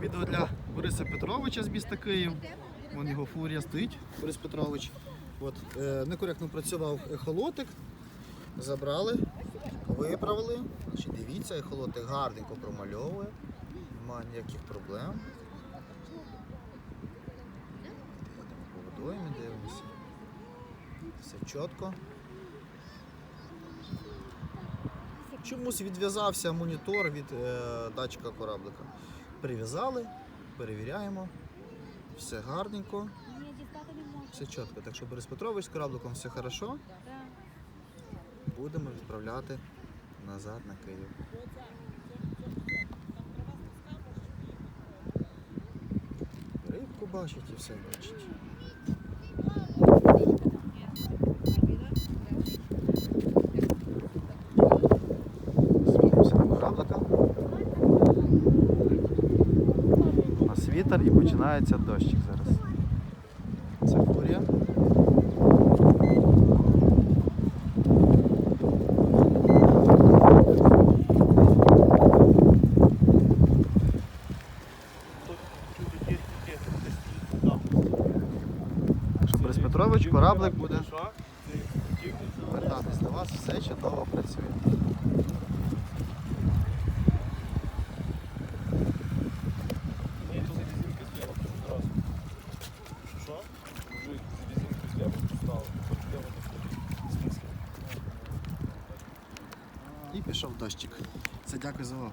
відео для Бориса Петровича з міста Київ. Вон його фурія стоїть, Борис Петрович. От, некоректно працював ехолотик. Забрали, виправили. Значить, дивіться, ехолотик гарненько промальовує. Немає ніяких проблем. По водоймі дивимося. Все чітко. Чомусь відв'язався монітор від датчика кораблика. Прив'язали, перевіряємо. Все гарненько. Все чітко. Так що Борис Петрович з корабликом все добре. Будемо відправляти назад на Київ. Рибку бачить і все бачить. Звідимося до кораблика. У нас вітер і починається дощик зараз. Це фурія. Борис Петрович, кораблик буде вертатись до вас, все чудово працює. І пішов дощик. Це дякую за увагу.